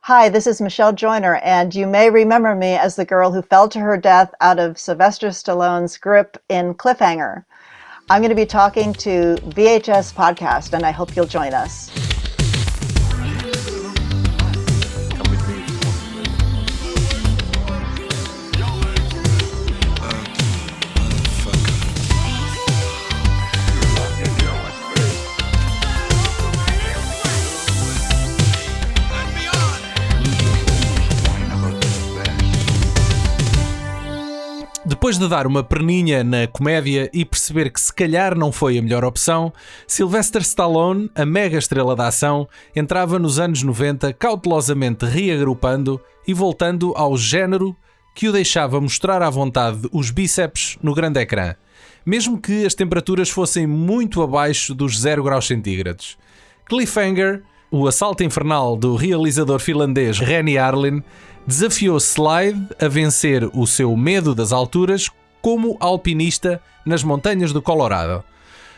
Hi, this is Michelle Joyner, and you may remember me as the girl who fell to her death out of Sylvester Stallone's grip in Cliffhanger. I'm going to be talking to VHS Podcast, and I hope you'll join us. Depois de dar uma perninha na comédia e perceber que se calhar não foi a melhor opção, Sylvester Stallone, a mega estrela da ação, entrava nos anos 90 cautelosamente reagrupando e voltando ao género que o deixava mostrar à vontade os bíceps no grande ecrã, mesmo que as temperaturas fossem muito abaixo dos 0 graus centígrados. Cliffhanger, o assalto infernal do realizador finlandês Renny Harlin, desafiou Slide a vencer o seu medo das alturas como alpinista nas montanhas do Colorado.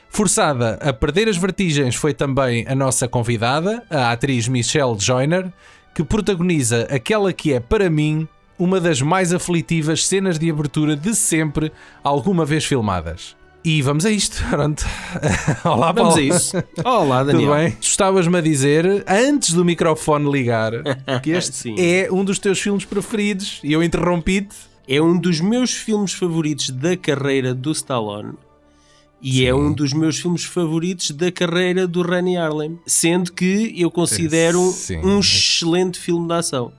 Forçada a perder as vertigens foi também a nossa convidada, a atriz Joyner, que protagoniza aquela que é, para mim, uma das mais aflitivas cenas de abertura de sempre alguma vez filmadas. E vamos a isto, pronto. Olá, Paulo. Vamos a isso. Olá, Daniel. Tudo bem? Estavas-me a dizer, antes do microfone ligar, que este é um dos teus filmes preferidos e eu interrompi-te. É um dos meus filmes favoritos da carreira do Stallone e é um dos meus filmes favoritos da carreira do Renny Harlin, sendo que eu considero um excelente filme de ação.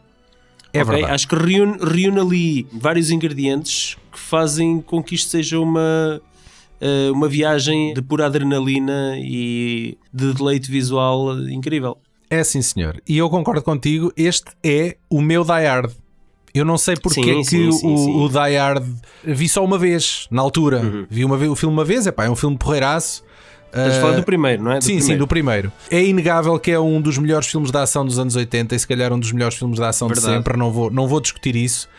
É verdade. Acho que reúne ali vários ingredientes que fazem com que isto seja uma viagem de pura adrenalina e de deleite visual incrível. É sim, senhor. E eu concordo contigo, este é o meu Die Hard. Eu não sei porque o Die Hard vi só uma vez, na altura. Vi o filme uma vez, é um filme porreiraço. Estás a falar do primeiro, não é? Sim, do primeiro. É inegável que é um dos melhores filmes de ação dos anos 80 e se calhar um dos melhores filmes de ação de sempre, não vou discutir isso.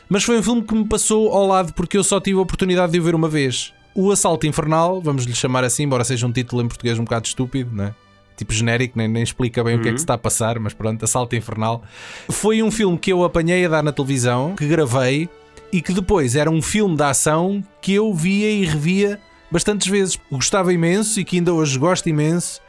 Mas foi um filme que me passou ao lado porque eu só tive a oportunidade de o ver uma vez. O Assalto Infernal, vamos lhe chamar assim, embora seja um título em português um bocado estúpido, não é? Tipo genérico, nem explica bem o que é que se está a passar, mas pronto, Assalto Infernal. Foi um filme que eu apanhei a dar na televisão, que gravei, e que depois era um filme de ação que eu via e revia bastantes vezes. Gostava imenso e que ainda hoje gosto imenso,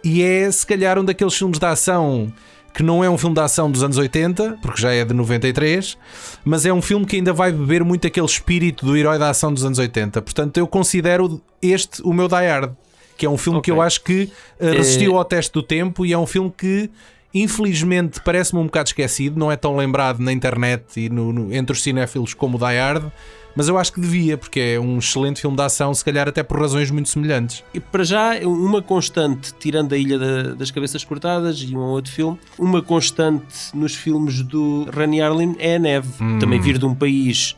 e é se calhar um daqueles filmes de ação que não é um filme de ação dos anos 80, porque já é de 93, mas é um filme que ainda vai beber muito aquele espírito do herói da ação dos anos 80. Portanto, eu considero este o meu Die Hard, que é um filme que eu acho que resistiu ao teste do tempo e é um filme que, infelizmente, parece-me um bocado esquecido, não é tão lembrado na internet e entre os cinéfilos como o Die Hard, mas eu acho que devia, porque é um excelente filme de ação, se calhar até por razões muito semelhantes. E para já, uma constante, tirando a Ilha das Cabeças Cortadas e um outro filme, uma constante nos filmes do Renny Harlin é a neve. Também vir de um país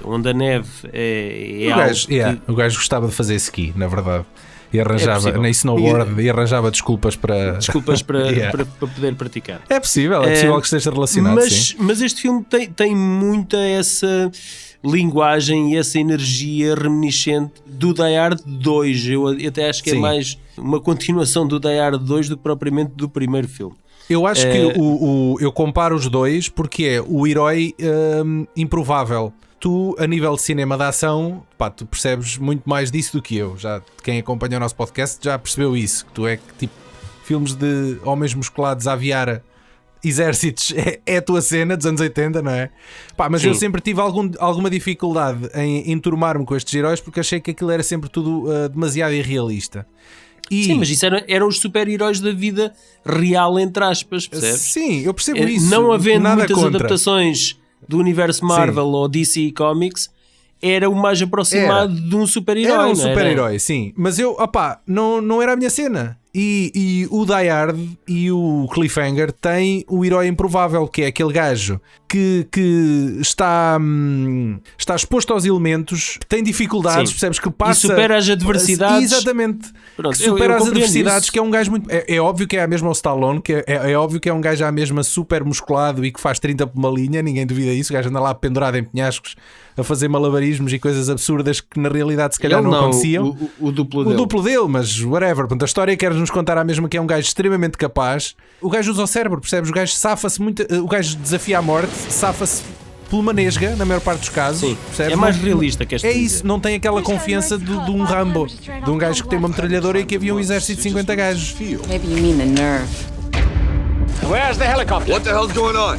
onde a neve é algo o gajo gostava de fazer ski, na verdade. E arranjava, na snowboard, e arranjava desculpas para poder praticar. É possível que esteja relacionado, mas este filme tem muita essa linguagem e essa energia reminiscente do Die Hard 2. Eu até acho que é mais uma continuação do Die Hard 2 do que propriamente do primeiro filme. Eu acho que eu comparo os dois porque é o herói improvável. Tu, a nível de cinema de ação, tu percebes muito mais disso do que eu. Já quem acompanha o nosso podcast já percebeu isso. Que tu é que tipo filmes de homens musculados a aviar exércitos é a tua cena dos anos 80, não é? Mas eu sempre tive alguma dificuldade em enturmar-me com estes heróis porque achei que aquilo era sempre tudo demasiado irrealista. Sim, mas isso eram os super-heróis da vida real, entre aspas, percebes? Sim, eu percebo isso. Não havendo nada muitas contra adaptações do universo Marvel ou DC Comics, era o mais aproximado de um super-herói. Era um super-herói, sim. Mas eu, não era a minha cena. E o Die Hard e o Cliffhanger têm o herói improvável, que é aquele gajo que está exposto aos elementos, tem dificuldades, percebes, que passa... E supera as adversidades. Exatamente. Pronto, que supera as adversidades, isso. Que é um gajo muito... É óbvio que é a mesma ao Stallone, que é óbvio que é um gajo à mesma super musculado e que faz 30 por uma linha, ninguém duvida isso, o gajo anda lá pendurado em penhascos a fazer malabarismos e coisas absurdas que na realidade se calhar não aconteciam. O duplo dele. O duplo dele, mas whatever. Portanto, a história quer-nos nos contar à mesma que é um gajo extremamente capaz. O gajo usa o cérebro, percebes? O gajo safa-se muito, o gajo desafia a morte, safa-se por uma nesga, na maior parte dos casos. Sim, percebes? é mais realista que esta. É isso, não tem aquela confiança de um Rambo, de um gajo que tem uma metralhadora e que havia um exército de 50 gajos. Maybe you mean the nerve. Where's the helicopter? What the hell's going on?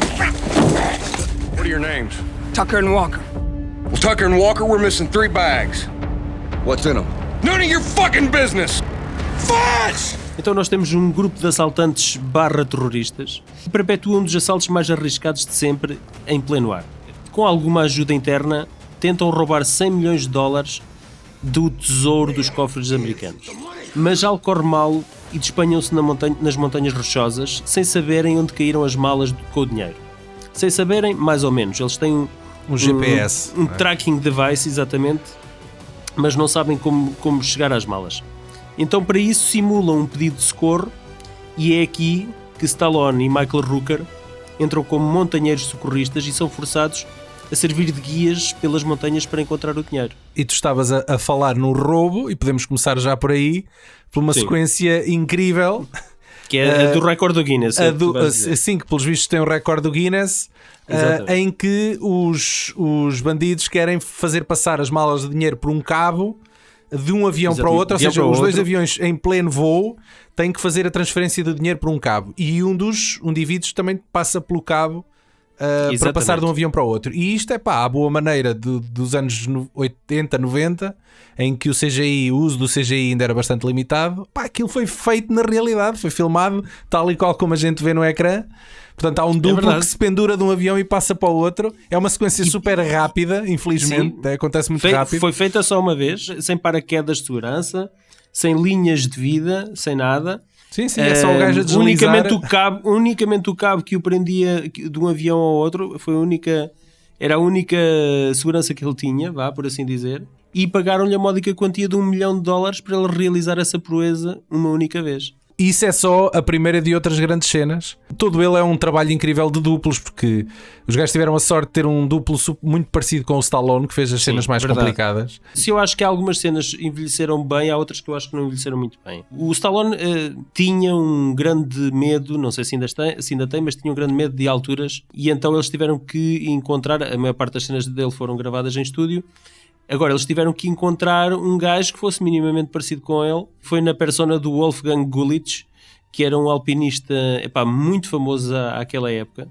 What are your names? Tucker and Walker. Well, Tucker and Walker, we're missing 3 bags. What's in them? None of your fucking business! Fudge! Então nós temos um grupo de assaltantes /terroristas que perpetuam um dos assaltos mais arriscados de sempre em pleno ar. Com alguma ajuda interna, tentam roubar 100 milhões de dólares do tesouro dos cofres americanos. Mas algo corre mal e despenham-se nas montanhas rochosas sem saberem onde caíram as malas com o dinheiro. Sem saberem, mais ou menos. Eles têm um GPS. Um tracking device, exatamente, mas não sabem como chegar às malas. Então para isso simulam um pedido de socorro e é aqui que Stallone e Michael Rooker entram como montanheiros socorristas e são forçados a servir de guias pelas montanhas para encontrar o dinheiro. E tu estavas a falar no roubo, e podemos começar já por aí, por uma sequência incrível. Que é a do recorde do Guinness. Sim, que pelos vistos tem um recorde do Guinness, em que os bandidos querem fazer passar as malas de dinheiro por um cabo de um avião para o outro, ou seja, os dois aviões em pleno voo têm que fazer a transferência do dinheiro por um cabo. E um dos indivíduos também passa pelo cabo para passar de um avião para o outro. E isto é a boa maneira dos anos 80, 90, em que o uso do CGI ainda era bastante limitado. Aquilo foi feito na realidade, foi filmado tal e qual como a gente vê no ecrã. Portanto, há um duplo que se pendura de um avião e passa para o outro. É uma sequência super rápida, infelizmente, acontece muito rápido. Foi feita só uma vez, sem paraquedas de segurança, sem linhas de vida, sem nada. Sim, é só o gajo a deslizar. Unicamente o cabo que o prendia de um avião ao outro era a única segurança que ele tinha, por assim dizer, e pagaram-lhe a módica quantia de $1 milhão para ele realizar essa proeza uma única vez. Isso é só a primeira de outras grandes cenas. Todo ele é um trabalho incrível de duplos, porque os gajos tiveram a sorte de ter um duplo muito parecido com o Stallone, que fez as cenas mais complicadas. Se eu acho que algumas cenas envelheceram bem, há outras que eu acho que não envelheceram muito bem. O Stallone tinha um grande medo, não sei se ainda tem, mas tinha um grande medo de alturas, e então eles tiveram que encontrar, a maior parte das cenas dele foram gravadas em estúdio. Agora, eles tiveram que encontrar um gajo que fosse minimamente parecido com ele. Foi na persona do Wolfgang Gulich, que era um alpinista muito famoso àquela época,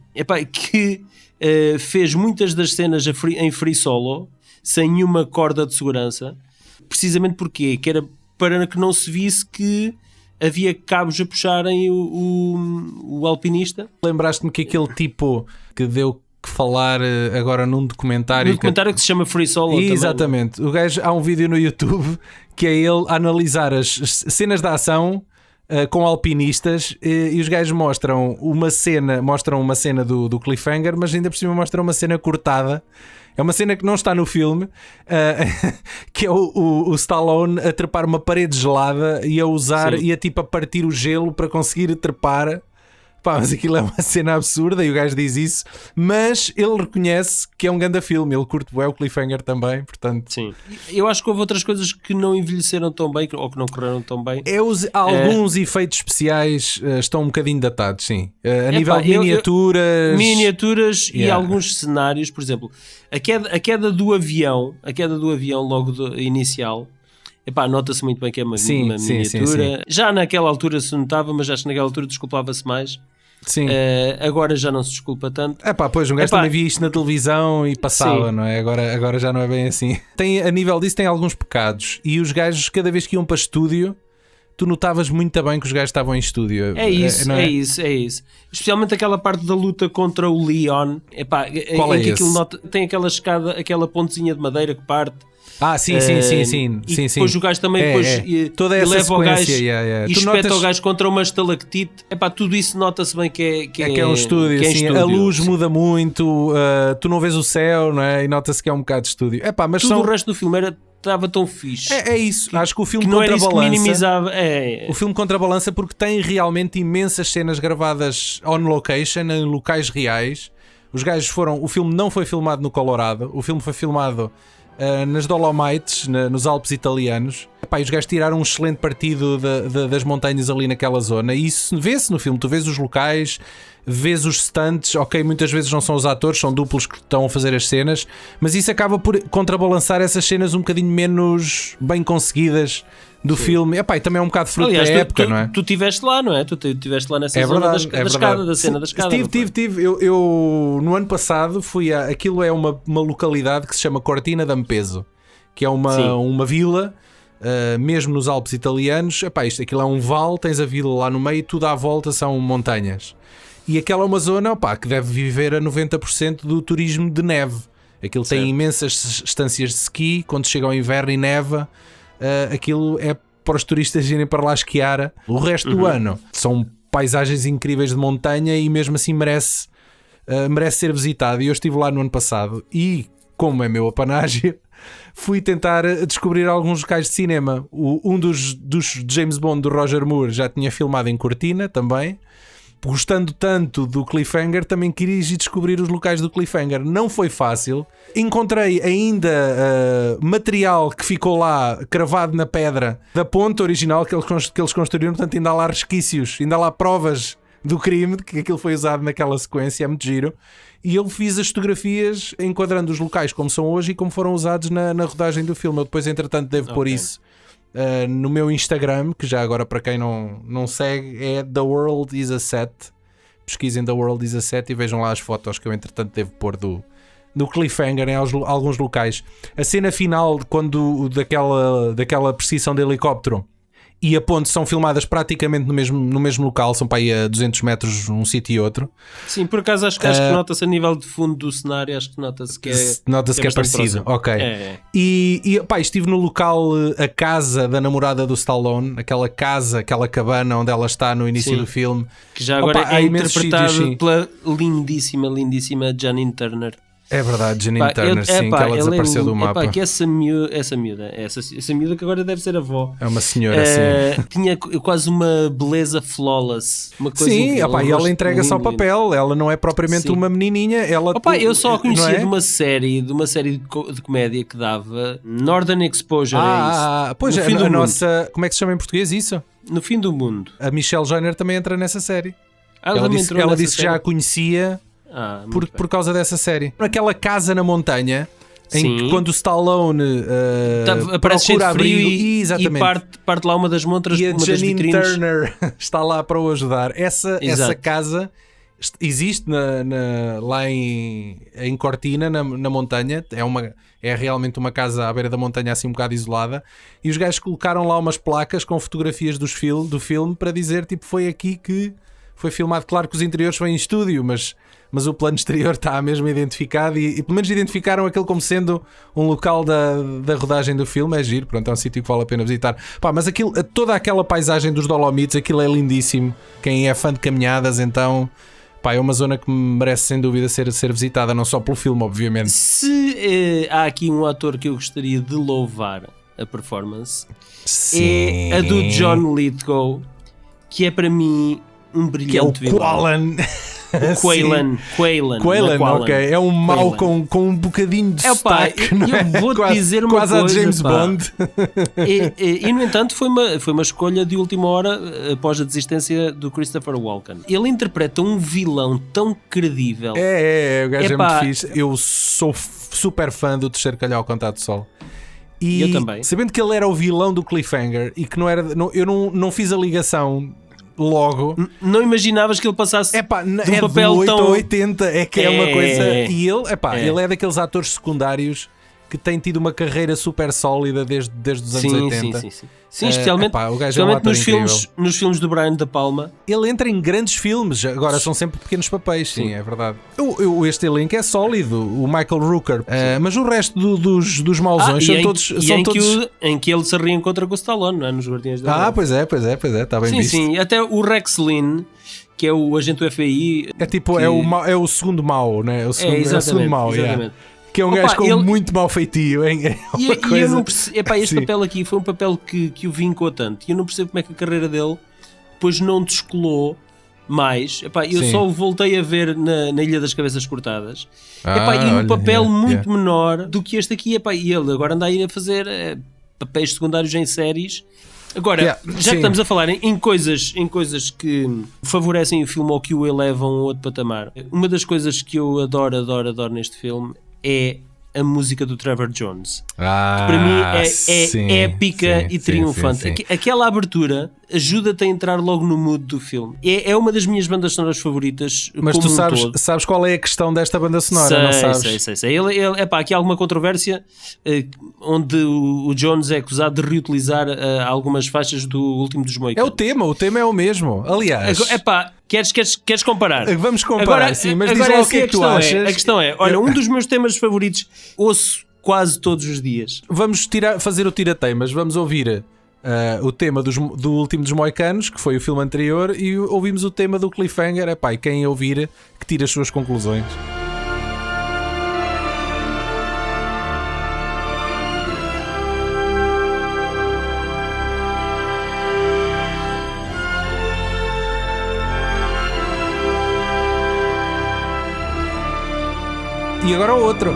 que fez muitas das cenas em free solo, sem nenhuma corda de segurança. Precisamente porque era para que não se visse que havia cabos a puxarem o alpinista. Lembraste-me que aquele tipo que deu que falar agora num documentário. Um documentário que se chama Free Solo. Exatamente. Também. O gajo, há um vídeo no YouTube que é ele a analisar as cenas de ação com alpinistas e os gajos mostram uma cena do Cliffhanger, mas ainda por cima mostram uma cena cortada. É uma cena que não está no filme, que é o Stallone a trepar uma parede gelada e a usar e a partir o gelo para conseguir trepar. Mas aquilo é uma cena absurda e o gajo diz isso, mas ele reconhece que é um grande filme, ele curte o Cliffhanger também, portanto... Sim, eu acho que houve outras coisas que não envelheceram tão bem ou que não correram tão bem. Alguns efeitos especiais estão um bocadinho datados, sim. A nível de miniaturas e alguns cenários, por exemplo, a queda do avião logo inicial... nota-se muito bem que é uma miniatura. Sim. Já naquela altura se notava, mas acho que naquela altura desculpava-se mais. Sim. Agora já não se desculpa tanto. Pois um gajo também via isto na televisão e passava, não é? Agora já não é bem assim. A nível disso tem alguns pecados. E os gajos, cada vez que iam para estúdio, tu notavas muito bem que os gajos estavam em estúdio. É isso. Especialmente aquela parte da luta contra o Leon. Qual é que esse? Tem aquela escada, aquela pontezinha de madeira que parte. Sim. E depois o gajo também toda essa leva o gajo e espeta o gajo contra uma estalactite. Tudo isso nota-se bem que é um estúdio. A luz muda muito, tu não vês o céu, não é? E nota-se que é um bocado de estúdio. Mas tudo o resto do filme estava tão fixe. É isso. Acho que o filme que não era isso que minimizava. O filme contrabalança porque tem realmente imensas cenas gravadas on location, em locais reais. Os gajos o filme não foi filmado no Colorado, o filme foi filmado nas Dolomites, nos Alpes italianos. Epá, e os gajos tiraram um excelente partido das montanhas ali naquela zona, e isso vê-se no filme. Tu vês os locais, vês os stunts, ok, muitas vezes não são os atores, são duplos que estão a fazer as cenas, mas isso acaba por contrabalançar essas cenas um bocadinho menos bem conseguidas do filme. Epá, e também é um bocado fruto da época, não é? Tu estiveste lá, não é? Tu estiveste lá nessa zona da escada, da cena da escada. Tive. Eu no ano passado fui a... Aquilo é uma localidade que se chama Cortina d'Ampezzo, que é uma vila... mesmo nos Alpes italianos. Epá, aquilo é um vale, tens a vila lá no meio e tudo à volta são montanhas. E aquela é uma zona, opá, que deve viver a 90% do turismo de neve. Aquilo tem imensas estâncias de ski. Quando chega ao inverno e neva, aquilo é para os turistas irem para lá esquiar. O resto do ano são paisagens incríveis de montanha e mesmo assim merece ser visitado. E eu estive lá no ano passado e, como é meu apanágio, fui tentar descobrir alguns locais de cinema. Um dos James Bond do Roger Moore já tinha filmado em Cortina também. Gostando tanto do Cliffhanger, também queria ir descobrir os locais do Cliffhanger. Não foi fácil. Encontrei ainda material que ficou lá cravado na pedra da ponte original que eles construíram. Portanto, ainda há lá resquícios, ainda há lá provas do crime, que aquilo foi usado naquela sequência. É muito giro. E eu fiz as fotografias enquadrando os locais como são hoje e como foram usados na rodagem do filme. Eu depois, entretanto, devo pôr isso no meu Instagram, que já agora, para quem não segue, é The World is a Set. Pesquisem The World is a Set e vejam lá as fotos que eu, entretanto, devo pôr do Cliffhanger em alguns locais. A cena final, quando daquela perseguição de helicóptero e a ponte são filmadas praticamente no mesmo local, são para aí a 200 metros um sítio e outro. Sim, por acaso acho que nota-se a nível de fundo do cenário, acho que nota-se que é parecido. próximo. Ok. E pá, estive no local, a casa da namorada do Stallone, aquela casa, aquela cabana onde ela está no início do filme, que já agora é interpretada pela lindíssima Janine Turner. É verdade, Janine Turner, sim, que ela desapareceu do mapa. Que essa miúda que agora deve ser avó. É uma senhora, sim. Tinha quase uma beleza flawless. Uma coisa sim, e ela entrega-se ao papel. Ela não é propriamente uma menininha. Eu só a conhecia de uma série de comédia que dava Northern Exposure. Pois é, a nossa... Como é que se chama em português isso? No Fim do Mundo. A Michelle Joyner também entra nessa série. Ela disse que já a conhecia... por causa dessa série. Naquela casa na montanha em que quando o Stallone aparece cheio de frio e parte lá uma das montras e a uma Janine Turner está lá para o ajudar. Essa casa existe lá em Cortina, na montanha. É realmente uma casa à beira da montanha, assim um bocado isolada, e os gajos colocaram lá umas placas com fotografias do filme para dizer, tipo, foi aqui que foi filmado. Claro que os interiores foi em estúdio, mas o plano exterior está mesmo identificado e pelo menos identificaram aquele como sendo um local da rodagem do filme. É giro, pronto, é um sítio que vale a pena visitar. Mas toda aquela paisagem dos Dolomites, aquilo é lindíssimo. Quem é fã de caminhadas, então é uma zona que merece sem dúvida ser visitada, não só pelo filme, obviamente. Se há aqui um ator que eu gostaria de louvar a performance, é a do John Lithgow, que é para mim um brilhante vilão. Quaylan, ok. É um mau com um bocadinho de sotaque. Eu vou-te dizer uma coisa. Quase a James Bond. E no entanto foi uma escolha de última hora após a desistência do Christopher Walken. Ele interpreta um vilão tão credível. O gajo é muito fixe. Eu sou super fã do Terceiro Calhau Contato Sol. E eu também. Sabendo que ele era o vilão do Cliffhanger e que eu não fiz a ligação logo. Não imaginavas que ele passasse de um papel de 8 tão... a 80, é uma coisa. E ele é daqueles atores secundários que tem tido uma carreira super sólida desde os anos 80. Sim, especialmente, o gajo é um ator nos filmes do Brian De Palma. Ele entra em grandes filmes, agora são sempre pequenos papéis, sim, é verdade. Este elenco é sólido, o Michael Rooker, mas o resto dos mauzões são todos... Em que ele se reencontra com o Stallone, não é? Nos Guardiões da Galáxia. Pois é, está bem visto. Sim, até o Rex Lynn, que é o agente do FBI... É tipo, é o segundo mau, né? É o segundo mau, exatamente. Que é um gajo com muito mau feitio, hein? E eu não percebo, este papel aqui foi um papel que o vincou tanto, e eu não percebo como é que a carreira dele depois não descolou mais. Eu só o voltei a ver na Ilha das Cabeças Cortadas, e num papel muito menor do que este aqui. E ele agora anda aí a fazer papéis secundários em séries. Agora, já que estamos a falar em coisas que favorecem o filme ou que o elevam a outro patamar, uma das coisas que eu adoro neste filme é a música do Trevor Jones, que para mim é épica e triunfante. Aquela abertura ajuda-te a entrar logo no mood do filme. É uma das minhas bandas sonoras favoritas. Mas tu sabes qual é a questão desta banda sonora, não sabes? Sei. Aqui há alguma controvérsia onde o Jones é acusado de reutilizar algumas faixas do Último dos Moicanos. O tema é o mesmo. Aliás, queres comparar? Vamos comparar, agora, sim, mas diz lá o que é que tu achas. A questão é, olha, um dos meus temas favoritos, ouço quase todos os dias. Vamos fazer o tira-teimas, vamos ouvir o tema do Último dos Moicanos, que foi o filme anterior, e ouvimos o tema do Cliffhanger. E quem ouvir, que tire as suas conclusões. E agora o outro.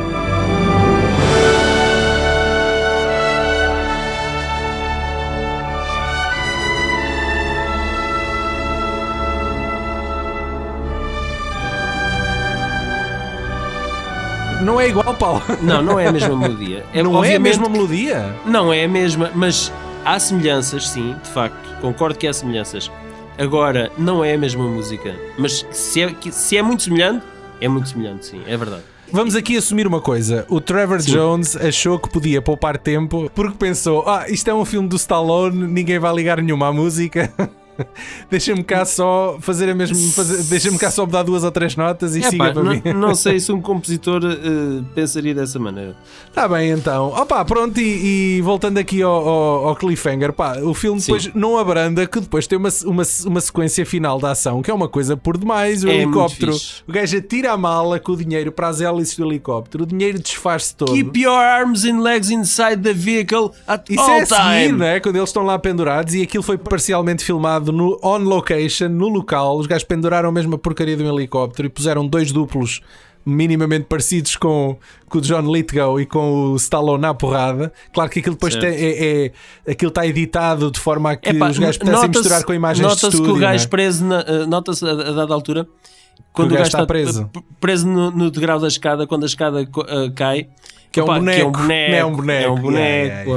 Não é igual, Paulo. Não é a mesma melodia. Não é a mesma melodia? Não é a mesma, mas há semelhanças, sim, de facto. Concordo que há semelhanças. Agora, não é a mesma música. Mas se é muito semelhante, sim, é verdade. Vamos aqui assumir uma coisa. O Trevor Jones achou que podia poupar tempo porque pensou, isto é um filme do Stallone, ninguém vai ligar nenhuma à música. Deixa-me cá só fazer a mesma. Deixa-me cá só dar 2 ou 3 notas e siga para mim. Não sei se um compositor pensaria dessa maneira. Está bem, então. Pronto, e voltando aqui ao Cliffhanger, o filme depois não abranda, que depois tem uma sequência final da ação, que é uma coisa por demais. O helicóptero, o gajo atira a mala com o dinheiro para as hélices do helicóptero, o dinheiro desfaz-se todo. Keep your arms and legs inside the vehicle at Isso all é time. Seguir, não é? Quando eles estão lá pendurados, e aquilo foi parcialmente filmado on location, no local. Os gajos penduraram mesmo a porcaria de um helicóptero e puseram 2 duplos minimamente parecidos com o John Lithgow e com o Stallone à porrada. Claro que aquilo depois aquilo está editado de forma a que os gajos pudessem misturar com imagens de estúdio. Nota-se que o gajo preso nota-se a dada altura quando o gajo está preso no degrau da escada, quando a escada cai, que é um boneco. É um boneco.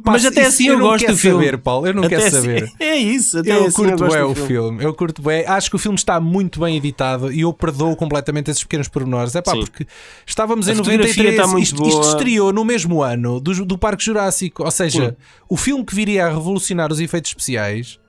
Mas até assim eu gosto do filme. Saber, Paulo, eu não quero saber. É isso, até eu assim curto eu gosto o filme. Eu curto bem. Acho que o filme está muito bem editado e eu perdoo completamente esses pequenos pormenores. Porque estávamos em 93. Isto estreou no mesmo ano do Parque Jurássico. Ou seja, o filme que viria a revolucionar os efeitos especiais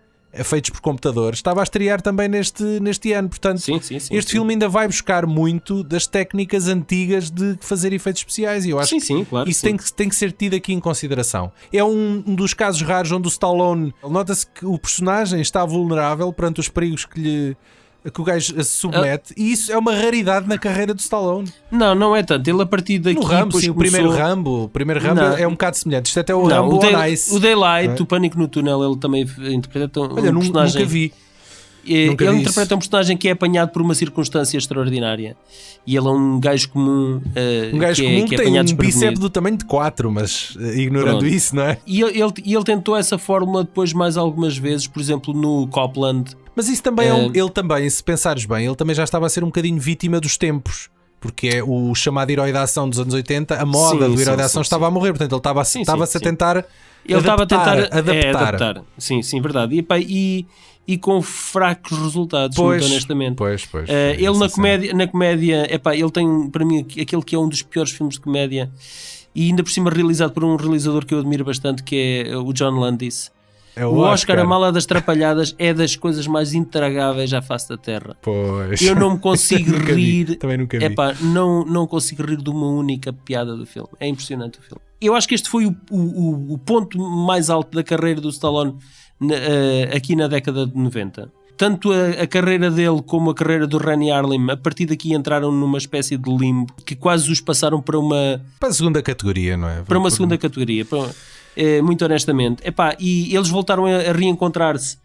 feitos por computador estava a estrear também neste ano. Portanto, este filme ainda vai buscar muito das técnicas antigas de fazer efeitos especiais, e eu acho que claro, isso tem que ser tido aqui em consideração. É um dos casos raros onde o Stallone, nota-se que o personagem está vulnerável perante os perigos que o gajo se submete, e isso é uma raridade na carreira do Stallone. Não é tanto. Ele a partir daqui... No Rambo, sim, o primeiro Rambo é um bocado semelhante. Isto até é o Rambo on Ice. O Daylight, o Pânico no Túnel, ele também interpreta um personagem... Nunca vi. Ele interpreta um personagem que é apanhado por uma circunstância extraordinária, e ele é um gajo comum, que tem um bíceps do tamanho de 4, mas ignorando isso, não é? E ele tentou essa fórmula depois mais algumas vezes, por exemplo no Copland. Mas isso também ele também, se pensares bem, ele também já estava a ser um bocadinho vítima dos tempos, porque é o chamado herói da ação dos anos 80, a moda do herói da ação estava a morrer, portanto ele estava-se a tentar adaptar. Sim, verdade. E com fracos resultados, muito honestamente. Ele na comédia, ele tem para mim aquele que é um dos piores filmes de comédia, e ainda por cima realizado por um realizador que eu admiro bastante, que é o John Landis. O Oscar, a Mala das Trapalhadas, é das coisas mais intragáveis à face da terra. Eu não me consigo rir. Também nunca vi. Não consigo rir de uma única piada do filme. É impressionante o filme. Eu acho que este foi o ponto mais alto da carreira do Stallone aqui na década de 90. Tanto a carreira dele como a carreira do Renny Harlin, a partir daqui entraram numa espécie de limbo que quase os passaram para a segunda categoria, não é? Para uma segunda categoria. Muito honestamente. E eles voltaram a reencontrar-se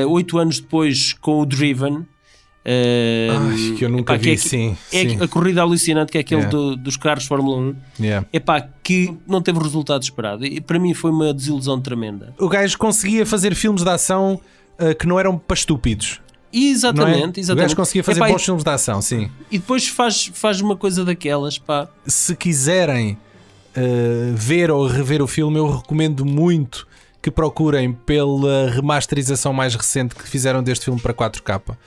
8 anos depois com o Driven, Que eu nunca vi, sim. A corrida alucinante, que é aquele dos carros Fórmula 1. Que não teve o resultado esperado. E para mim foi uma desilusão tremenda. O gajo conseguia fazer filmes de ação que não eram para estúpidos. Exatamente. O gajo conseguia fazer bons filmes de ação, sim. E depois faz uma coisa daquelas, pá. Se quiserem ver ou rever o filme, eu recomendo muito que procurem pela remasterização mais recente que fizeram deste filme para 4K.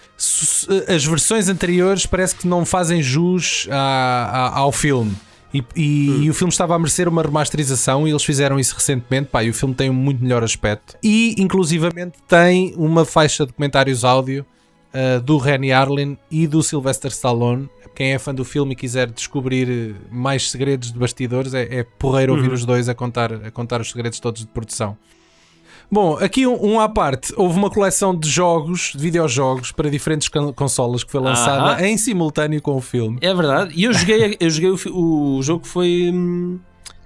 As versões anteriores parece que não fazem jus ao filme. E o filme estava a merecer uma remasterização e eles fizeram isso recentemente, e o filme tem um muito melhor aspecto. E, inclusivamente, tem uma faixa de comentários áudio do Renny Harlin e do Sylvester Stallone. Quem é fã do filme e quiser descobrir mais segredos de bastidores, é porreiro ouvir os dois a contar os segredos todos de produção. Bom, aqui um à parte. Houve uma coleção de jogos, de videojogos para diferentes consolas que foi lançada em simultâneo com o filme. É verdade. E eu joguei o jogo que foi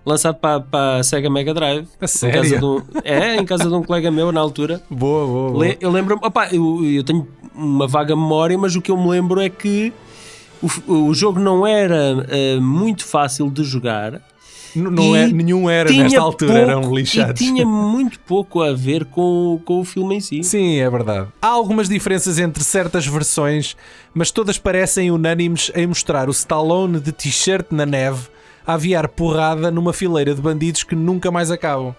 lançado para a Sega Mega Drive. A sério? Em casa de um colega meu na altura. Boa. Eu lembro-me, eu tenho uma vaga memória, mas o que eu me lembro é que o jogo não era muito fácil de jogar. Nenhum era nesta altura, eram lixados. E tinha muito pouco a ver com o filme em si. Sim, é verdade. Há algumas diferenças entre certas versões, mas todas parecem unânimes em mostrar o Stallone de t-shirt na neve a aviar porrada numa fileira de bandidos que nunca mais acabam.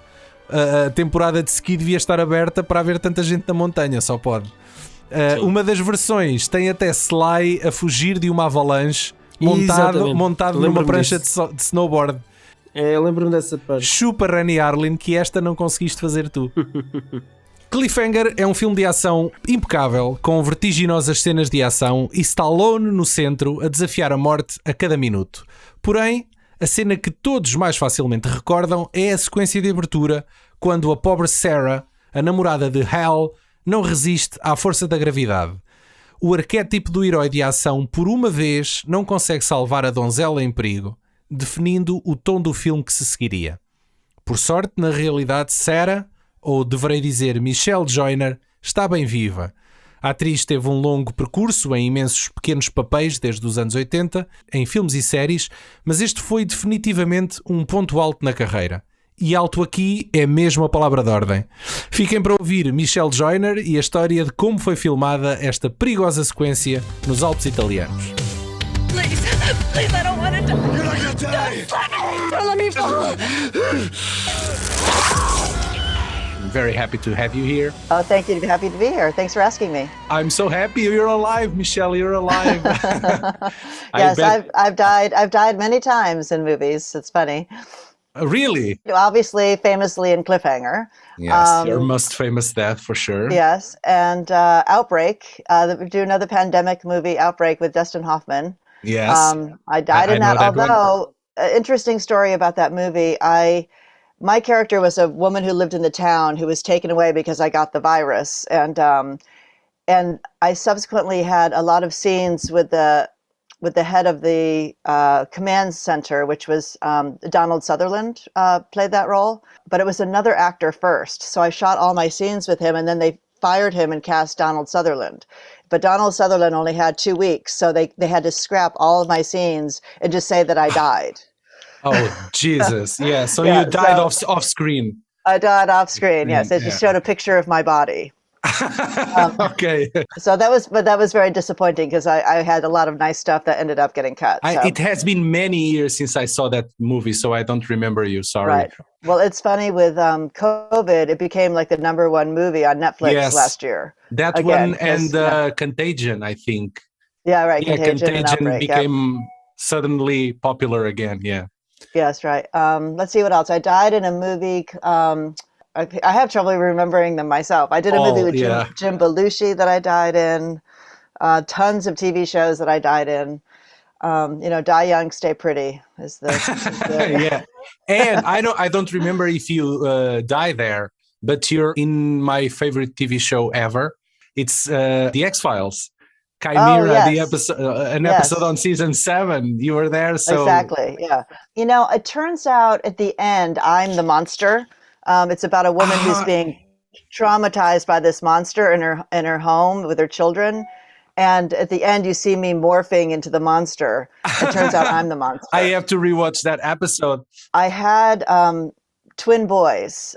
A temporada de ski devia estar aberta para haver tanta gente na montanha, só pode. Uma das versões tem até Sly a fugir de uma avalanche montado numa prancha de snowboard. Eu lembro-me dessa parte. Chupa Renny Harlin, que esta não conseguiste fazer tu. Cliffhanger é um filme de ação impecável, com vertiginosas cenas de ação e Stallone no centro a desafiar a morte a cada minuto. Porém, a cena que todos mais facilmente recordam é a sequência de abertura, quando a pobre Sarah, a namorada de Hal, não resiste à força da gravidade. O arquétipo do herói de ação, por uma vez, não consegue salvar a donzela em perigo, definindo o tom do filme que se seguiria. Por sorte, na realidade, Sarah, ou deverei dizer Michelle Joyner, está bem viva. A atriz teve um longo percurso em imensos pequenos papéis desde os anos 80, em filmes e séries, mas este foi definitivamente um ponto alto na carreira. E alto aqui é mesmo a palavra de ordem. Fiquem para ouvir Michelle Joyner e a história de como foi filmada esta perigosa sequência nos Alpes italianos. Please, I don't want to die. You're not gonna die! Don't let me fall. I'm very happy to have you here. Oh, thank you. Happy to be here. Thanks for asking me. I'm so happy you're alive, Michelle. You're alive. Yes, I've died many times in movies. It's funny. Really? Obviously, famously in Cliffhanger. Yes, your most famous death for sure. Yes, and Outbreak. Do another pandemic movie, Outbreak, with Dustin Hoffman. Yes. I died in that. Although, interesting story about that movie. My character was a woman who lived in the town who was taken away because I got the virus, and I subsequently had a lot of scenes with the head of the command center, which was Donald Sutherland played that role, but it was another actor first. So I shot all my scenes with him, and then they fired him and cast Donald Sutherland. But Donald Sutherland only had 2 weeks, so they had to scrap all of my scenes and just say that I died. Oh, Jesus. Yeah, so you died off screen. I died off screen, yes. They just showed a picture of my body. Okay. So that was very disappointing because I had a lot of nice stuff that ended up getting cut. It has been many years since I saw that movie, so I don't remember you. Sorry. Right. Well, it's funny with COVID, it became like the #1 movie on Netflix last year. That again, one and Contagion, I think. Yeah, right. Yeah, Contagion Contagion became suddenly popular again. Yeah. Yes, right. Let's see what else. I died in a movie. I have trouble remembering them myself. I did a movie with Jim Belushi that I died in. Tons of TV shows that I died in. Die young, stay pretty is the yeah. And I don't remember if you die there, but you're in my favorite TV show ever. It's The X-Files. Chimera, the episode, episode on season 7. You were there, so exactly. Yeah. It turns out at the end, I'm the monster. It's about a woman who's being traumatized by this monster in her home with her children, And at the end, you see me morphing into the monster. It turns out I'm the monster. I have to rewatch that episode. I had twin boys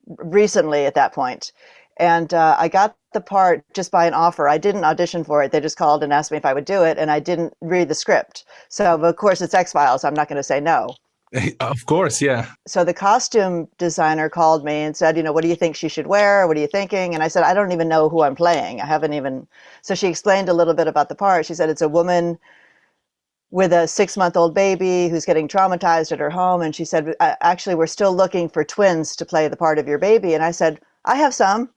recently at that point. And I got the part just by an offer. I didn't audition for it. They just called and asked me if I would do it. And I didn't read the script. So, of course, it's X-Files. I'm not going to say no. Of course, yeah. So the costume designer called me and said, what do you think she should wear? What are you thinking? And I said, I don't even know who I'm playing. I haven't even. So she explained a little bit about the part. She said, it's a woman with a 6-month-old baby who's getting traumatized at her home. And she said, actually, we're still looking for twins to play the part of your baby. And I said, I have some.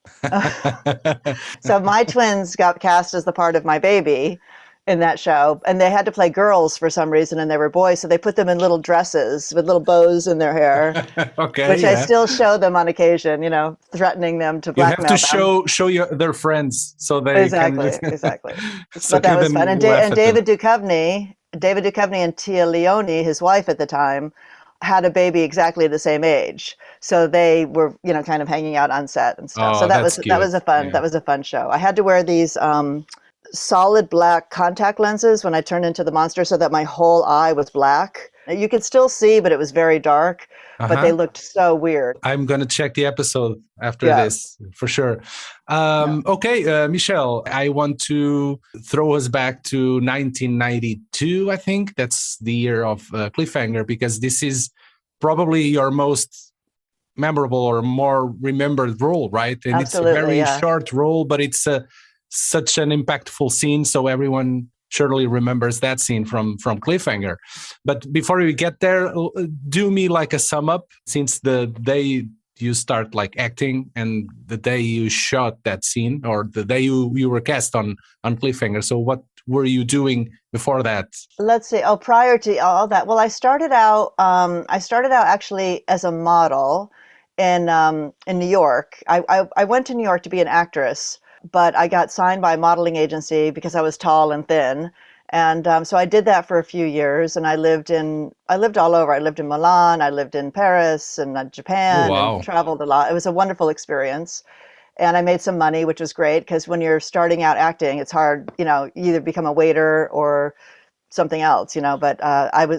So my twins got cast as the part of my baby in that show, and they had to play girls for some reason, and they were boys, so they put them in little dresses with little bows in their hair. Okay, which I still show them on occasion, threatening them to blackmail them. You have to show their friends so they exactly. So but that was fun. And David Duchovny and Tia Leone, his wife at the time, had a baby exactly the same age, so they were kind of hanging out on set and stuff. So that was a fun show. I had to wear these solid black contact lenses when I turned into the monster, so that my whole eye was black. You could still see, but it was very dark. But they looked so weird. I'm gonna check the episode after this for sure. Okay, Michelle, I want to throw us back to 1992. I think that's the year of Cliffhanger, because this is probably your most memorable or more remembered role, right? And Absolutely, it's a very short role, but it's such an impactful scene, so everyone surely remembers that scene from Cliffhanger. But before we get there, do me like a sum up since the day you start like acting and the day you shot that scene, or the day you were cast on Cliffhanger. So what were you doing before that? Let's see. Prior to all that, well, I started out actually as a model in New York. I went to New York to be an actress, but I got signed by a modeling agency because I was tall and thin. And so I did that for a few years, and I lived all over. I lived in Milan, I lived in Paris and Japan, and traveled a lot. It was a wonderful experience. And I made some money, which was great, because when you're starting out acting, it's hard, you either become a waiter or something else, but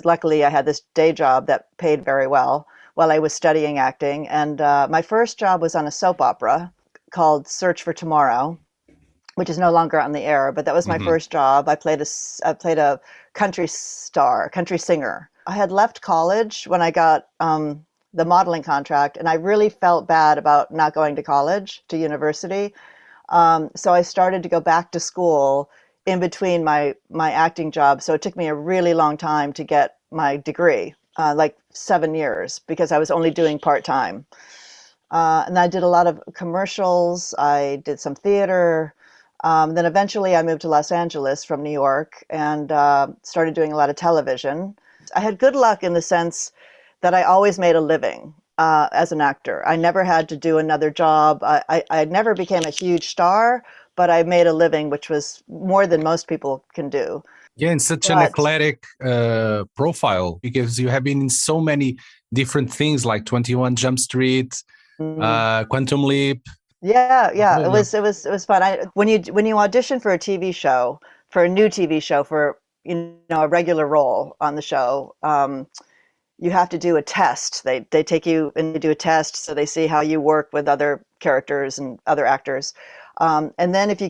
luckily I had this day job that paid very well while I was studying acting. And my first job was on a soap opera called Search for Tomorrow, which is no longer on the air, but that was my first job. I played a country singer. I had left college when I got the modeling contract, and I really felt bad about not going to university. So I started to go back to school in between my acting job. So it took me a really long time to get my degree, like 7 years, because I was only doing part-time. And I did a lot of commercials. I did some theater. Then eventually I moved to Los Angeles from New York and started doing a lot of television. I had good luck in the sense that I always made a living as an actor. I never had to do another job. I never became a huge star, but I made a living, which was more than most people can do. Yeah, and such an eclectic profile, because you have been in so many different things like 21 Jump Street, Quantum Leap. Yeah. It was fun. When you audition for a TV show, for a new TV show, for a regular role on the show, you have to do a test. They take you and they do a test, so they see how you work with other characters and other actors. And then if you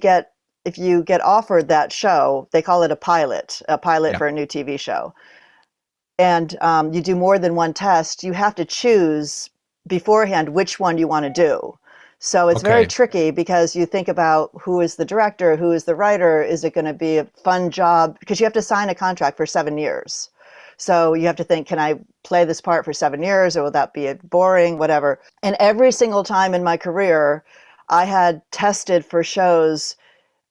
get offered that show, they call it a pilot for a new TV show. And you do more than one test. You have to choose beforehand which one you want to do. So it's very tricky, because you think about who is the director, who is the writer, is it going to be a fun job? Because you have to sign a contract for 7 years. So you have to think, can I play this part for 7 years, or will that be boring, whatever? And every single time in my career, I had tested for shows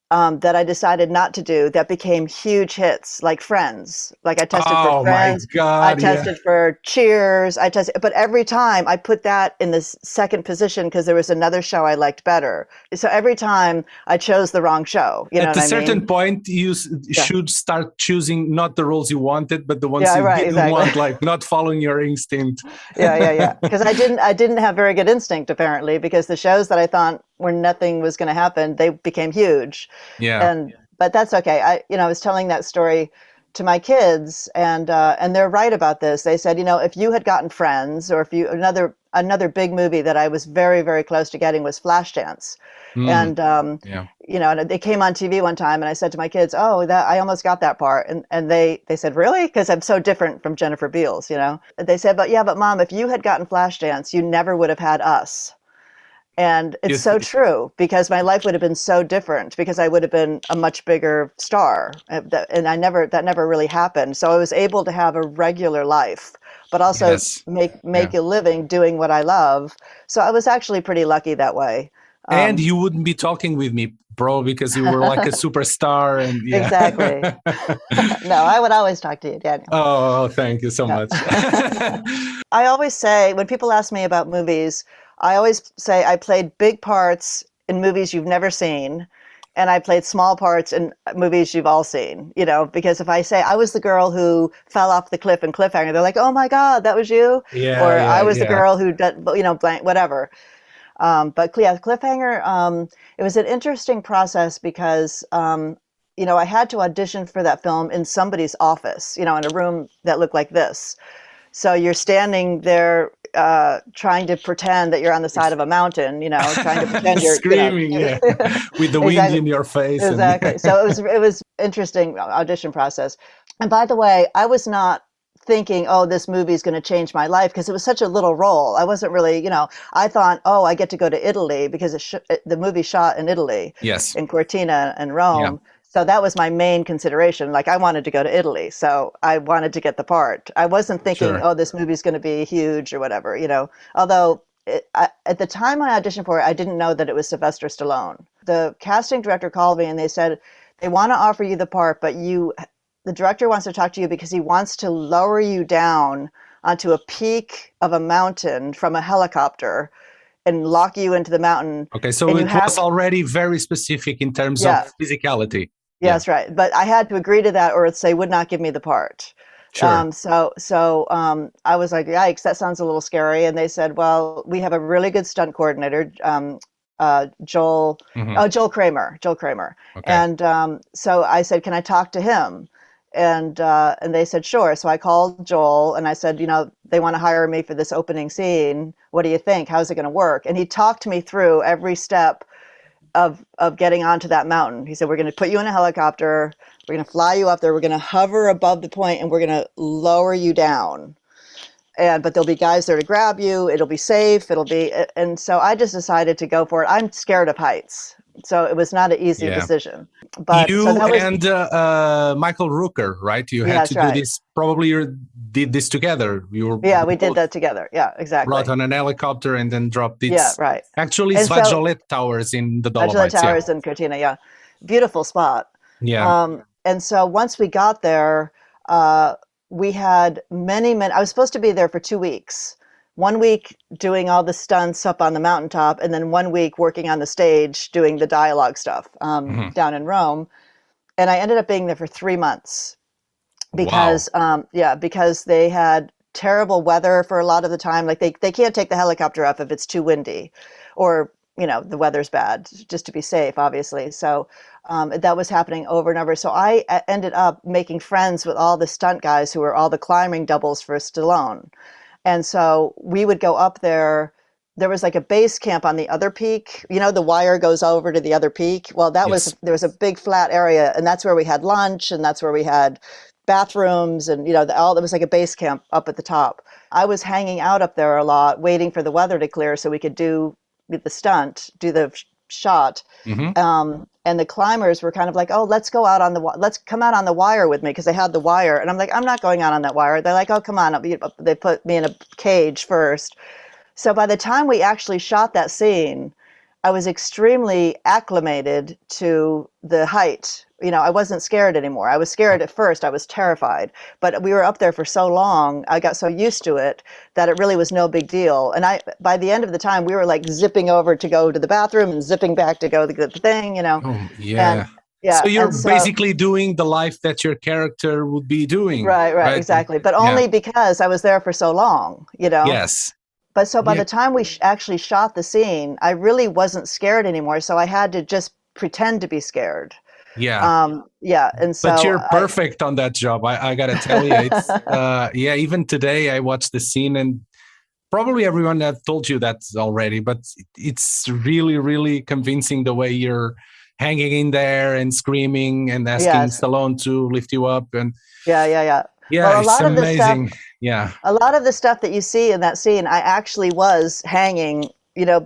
that I decided not to do that became huge hits, like Friends. Like I tested for Friends. My God, I tested for Cheers. But every time I put that in the second position because there was another show I liked better. So every time I chose the wrong show. At a certain point, you should start choosing not the roles you wanted, but the ones you didn't want, like not following your instinct. Yeah. Because I didn't have very good instinct, apparently, because the shows that I thought where nothing was going to happen, they became huge. Yeah. And but that's okay. I was telling that story to my kids, and they're right about this. They said, if you had gotten Friends, or if you another big movie that I was very, very close to getting was Flashdance. And and it came on TV one time, and I said to my kids, "Oh, that I almost got that part," and they said, "Really?" Because I'm so different from Jennifer Beals, They said, "But Mom, if you had gotten Flashdance, you never would have had us." And it's so true, because my life would have been so different, because I would have been a much bigger star, and that never really happened. So I was able to have a regular life, but also make a living doing what I love. So I was actually pretty lucky that way. And you wouldn't be talking with me, bro, because you were like a superstar. And Exactly. No, I would always talk to you, Daniel. Oh, thank you so much. I always say, when people ask me about movies, I always say I played big parts in movies you've never seen, and I played small parts in movies you've all seen, because if I say I was the girl who fell off the cliff in Cliffhanger, they're like, "Oh my God, that was you?" I was the girl who did, blank, whatever. But Cliffhanger, it was an interesting process because, I had to audition for that film in somebody's office, in a room that looked like this. So you're standing there trying to pretend that you're on the side of a mountain, trying to pretend you're screaming, with the wind in your face. Exactly. So it was interesting audition process. And by the way, I was not thinking, "Oh, this movie is going to change my life," because it was such a little role. I wasn't really, I thought, "Oh, I get to go to Italy," because the movie shot in Italy, in Cortina and Rome. Yeah. So that was my main consideration. Like, I wanted to go to Italy, so I wanted to get the part. I wasn't thinking, "Oh, this movie's going to be huge," or whatever, Although at the time I auditioned for it, I didn't know that it was Sylvester Stallone. The casting director called me and they said, "They want to offer you the part, but the director wants to talk to you because he wants to lower you down onto a peak of a mountain from a helicopter and lock you into the mountain." Okay, so it was already very specific in terms of physicality. Yeah, that's right. But I had to agree to that, or they would not give me the part. Sure. So I was like, "Yikes, that sounds a little scary." And they said, "Well, we have a really good stunt coordinator, Joel Kramer. Okay. And so I said, "Can I talk to him?" And they said, "Sure." So I called Joel and I said, "They want to hire me for this opening scene. What do you think? How's it going to work?" And he talked me through every step of getting onto that mountain. He said, "We're going to put you in a helicopter. We're going to fly you up there. We're going to hover above the point and we're going to lower you down. But there'll be guys there to grab you. It'll be safe. And so I just decided to go for it. I'm scared of heights. So it was not an easy decision. But you and Michael Rooker, right? You had to do this. Probably you did this together. We did that together. Yeah, exactly. Brought on an helicopter and then dropped it. Yeah, right. Actually, it's Vajolette Towers in the Dolomites. Vajolette Towers in Cortina, yeah. Beautiful spot. Yeah. And so once we got there, we had many. I was supposed to be there for 2 weeks. 1 week doing all the stunts up on the mountaintop, and then 1 week working on the stage doing the dialogue stuff down in Rome. And I ended up being there for 3 months because because they had terrible weather for a lot of the time. Like they can't take the helicopter up if it's too windy, or the weather's bad, just to be safe, obviously. So that was happening over and over. So I ended up making friends with all the stunt guys who were all the climbing doubles for Stallone. And so we would go up there. There was like a base camp on the other peak. The wire goes over to the other peak. Well, there was a big flat area, and that's where we had lunch, and that's where we had bathrooms, and there was like a base camp up at the top. I was hanging out up there a lot, waiting for the weather to clear so we could do the stunt, do the shot. And the climbers were kind of like, "Oh, let's come out on the wire with me," because they had the wire. And I'm like, "I'm not going out on that wire." They're like, "Oh, come on." They put me in a cage first. So by the time we actually shot that scene, I was extremely acclimated to the height. I wasn't scared anymore. I was scared at first. I was terrified. But we were up there for so long, I got so used to it that it really was no big deal. And by the end of the time, we were like zipping over to go to the bathroom and zipping back to go to the thing, Oh, yeah. So you're basically doing the life that your character would be doing. Right, exactly. But only because I was there for so long, Yes. But so by the time we actually shot the scene, I really wasn't scared anymore. So I had to just pretend to be scared. Yeah, and so but you're perfect on that job. I gotta tell you, it's even today I watched the scene, and probably everyone have told you that already, but it's really, really convincing the way you're hanging in there and screaming and asking Stallone to lift you up. And yeah. Well, a lot of amazing. A lot of the stuff that you see in that scene, I actually was hanging,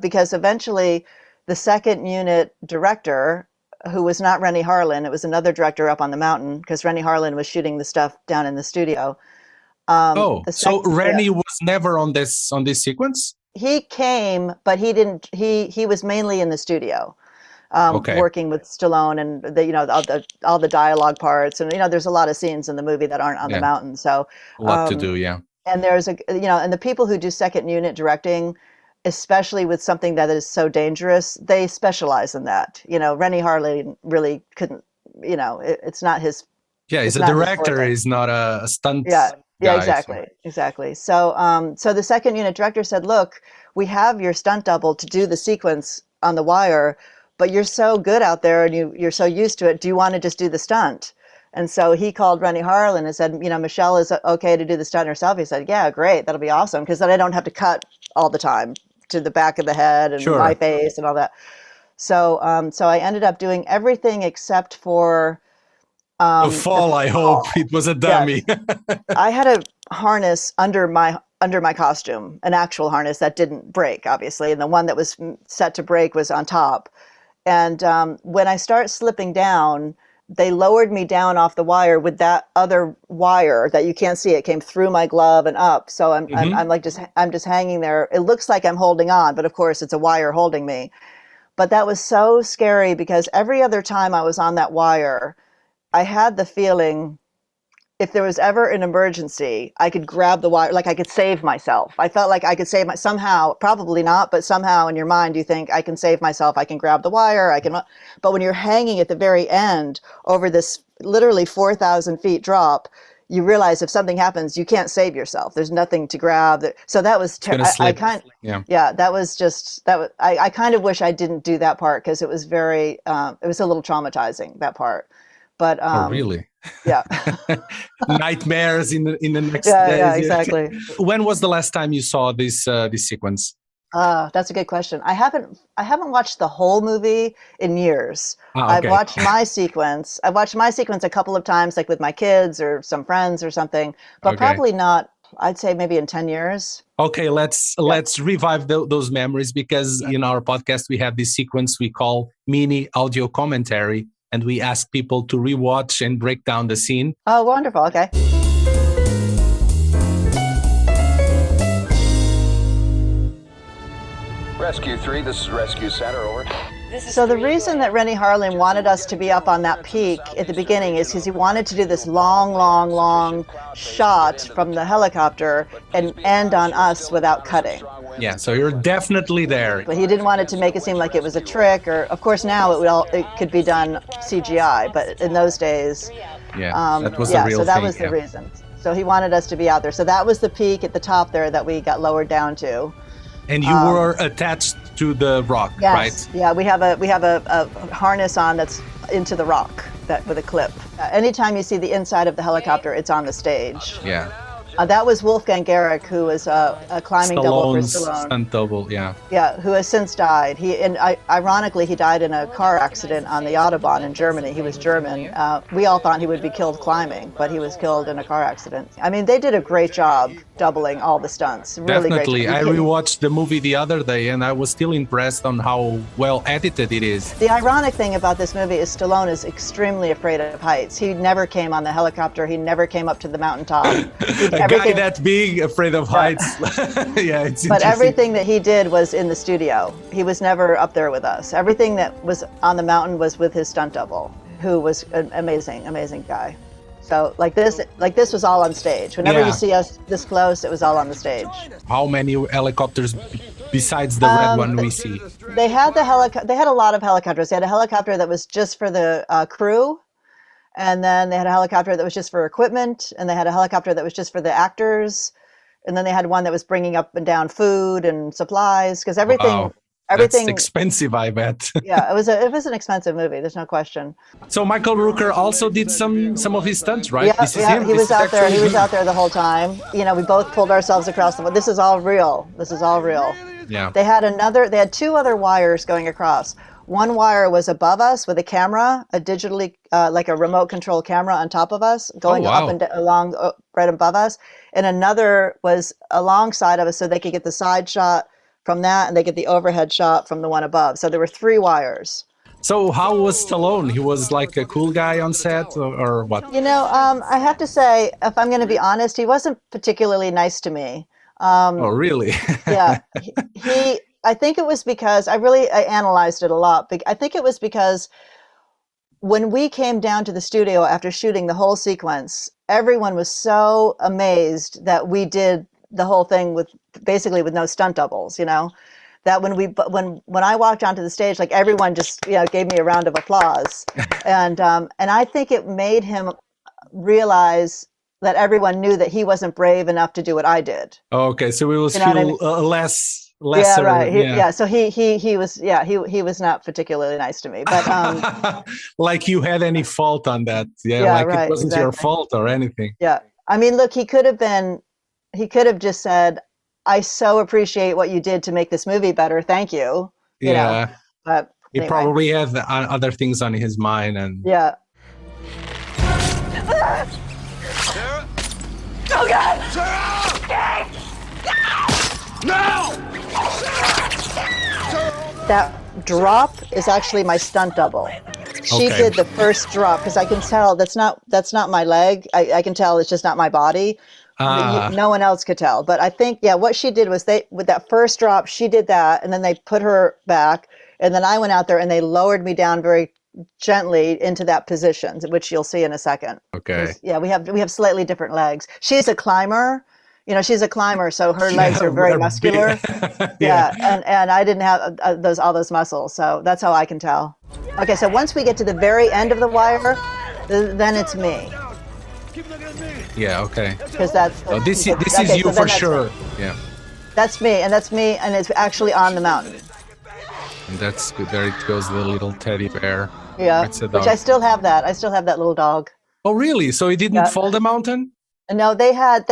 because eventually the second unit director, who was not Renny Harlin, it was another director up on the mountain, because Renny Harlin was shooting the stuff down in the studio. So Renny was never on this sequence? He came, but he didn't. He was mainly in the studio, working with Stallone and all the dialogue parts, and there's a lot of scenes in the movie that aren't on the mountain. So a lot to do, And there's and the people who do second unit directing, especially with something that is so dangerous, they specialize in that. Renny Harlin really couldn't. It's not his. Yeah, he's a director. He's not a stunt. Yeah, exactly. So, so the second unit director said, "Look, we have your stunt double to do the sequence on the wire, but you're so good out there and you're so used to it. Do you want to just do the stunt?" And so he called Renny Harlin and said, "Michelle is okay to do the stunt herself." He said, "Yeah, great. That'll be awesome, because then I don't have to cut all the time to the back of the head and my face and all that." So, so I ended up doing everything except for the fall. I hope it was a dummy. I had a harness under my costume, an actual harness that didn't break, obviously, and the one that was set to break was on top. And when I start slipping down, they lowered me down off the wire with that other wire that you can't see. It came through my glove and up. So I'm just hanging there. It looks like I'm holding on, but of course it's a wire holding me. But that was so scary, because every other time I was on that wire, I had the feeling if there was ever an emergency, I could grab the wire, like I could save myself. I felt like I could save somehow, probably not, but somehow in your mind you think, I can save myself, I can grab the wire, but when you're hanging at the very end over this literally 4,000 feet drop, you realize if something happens, you can't save yourself. There's nothing to grab. So that was I kind of wish I didn't do that part, because it was very, it was a little traumatizing, that part. But really? Yeah. Nightmares in the next days. Yeah, exactly. When was the last time you saw this sequence? That's a good question. I haven't watched the whole movie in years. Okay. I've watched my sequence. I've watched my sequence a couple of times, like with my kids or some friends or something, but probably not. I'd say maybe in 10 years. Okay, let's revive those memories, because in our podcast we have this sequence we call mini audio commentary, and we ask people to rewatch and break down the scene. Oh, wonderful. Okay. Rescue 3, this is Rescue Center, over. So the reason that Renny Harlin wanted us to be up on that peak at the beginning is because he wanted to do this long shot from the helicopter and end on us without cutting. Yeah, so you're definitely there. But he didn't want it to make it seem like it was a trick, or of course now it could be done CGI, but in those days, that was the real so that thing, was the reason. So he wanted us to be out there. So that was the peak at the top there that we got lowered down to. And you were attached to the rock, right? Yeah, we have a harness on that's into the rock with a clip. Anytime you see the inside of the helicopter, it's on the stage. Yeah. That was Wolfgang Garrick, who was a climbing double for Stallone. Stunt double, yeah. Yeah, who has since died. Ironically, he died in a car accident on the Autobahn in Germany. He was German. We all thought he would be killed climbing, but he was killed in a car accident. I mean, they did a great job doubling all the stunts. Really Definitely. Great. I rewatched the movie the other day, and I was still impressed on how well edited it is. The ironic thing about this movie is Stallone is extremely afraid of heights. He never came on the helicopter. He never came up to the mountaintop. A guy that big, afraid of heights. Yeah, it's But everything that he did was in the studio. He was never up there with us. Everything that was on the mountain was with his stunt double, who was an amazing guy. So like this was all on stage. Whenever you see us this close, it was all on the stage. How many helicopters besides the red one we see? They had a lot of helicopters. They had a helicopter that was just for the crew. And then they had a helicopter that was just for equipment, and they had a helicopter that was just for the actors, and then they had one that was bringing up and down food and supplies, because everything everything. That's expensive, I bet. Yeah, it was an expensive movie. There's no question. So Michael Rooker also did some of his stunts, right? Yeah, yeah, he was out there. He was out there the whole time. You know, we both pulled ourselves across the. This is all real. This is all real. Yeah. They had 2 other wires going across. One wire was above us with a camera, a digitally like a remote control camera on top of us, going up and along right above us, and another was alongside of us, so they could get the side shot from that, and they get the overhead shot from the one above. So there were 3 wires. So how was Stallone? He was like a cool guy on set, or what? You know, I have to say, if I'm going to be honest, he wasn't particularly nice to me. Oh, really? Yeah, he. I think it was because I analyzed it a lot. I think it was because when we came down to the studio after shooting the whole sequence, everyone was so amazed that we did the whole thing with no stunt doubles, you know, that when I walked onto the stage, like everyone just, you know, gave me a round of applause. And I think it made him realize that everyone knew that he wasn't brave enough to do what I did. Okay. So we will feel I mean? lesser. Yeah, right. So he was not particularly nice to me, but like you had any fault on that? Yeah, like right, it wasn't your fault or anything. Yeah, I mean, look, he could have just said, "I so appreciate what you did to make this movie better. Thank you." You know? But he probably had other things on his mind, and yeah. Oh God! No! That drop is actually my stunt double. She did the first drop because I can tell that's not my leg. I can tell it's just not my body. No one else could tell. But I think, what she did was with that first drop, she did that, and then they put her back, and then I went out there and they lowered me down very gently into that position, which you'll see in a second. Okay. Yeah, we have slightly different legs. She's a climber. You know, she's a climber, so her legs are very muscular. And I didn't have all those muscles, so that's how I can tell. Okay, so once we get to the very end of the wire, then it's me. Yeah. Okay. Because that's this is you for sure. Yeah. That's me, and it's actually on the mountain. And that's good. There it goes, the little teddy bear. Yeah. Which I still have that. I still have that little dog. Oh, really? So it didn't fall the mountain? No, they had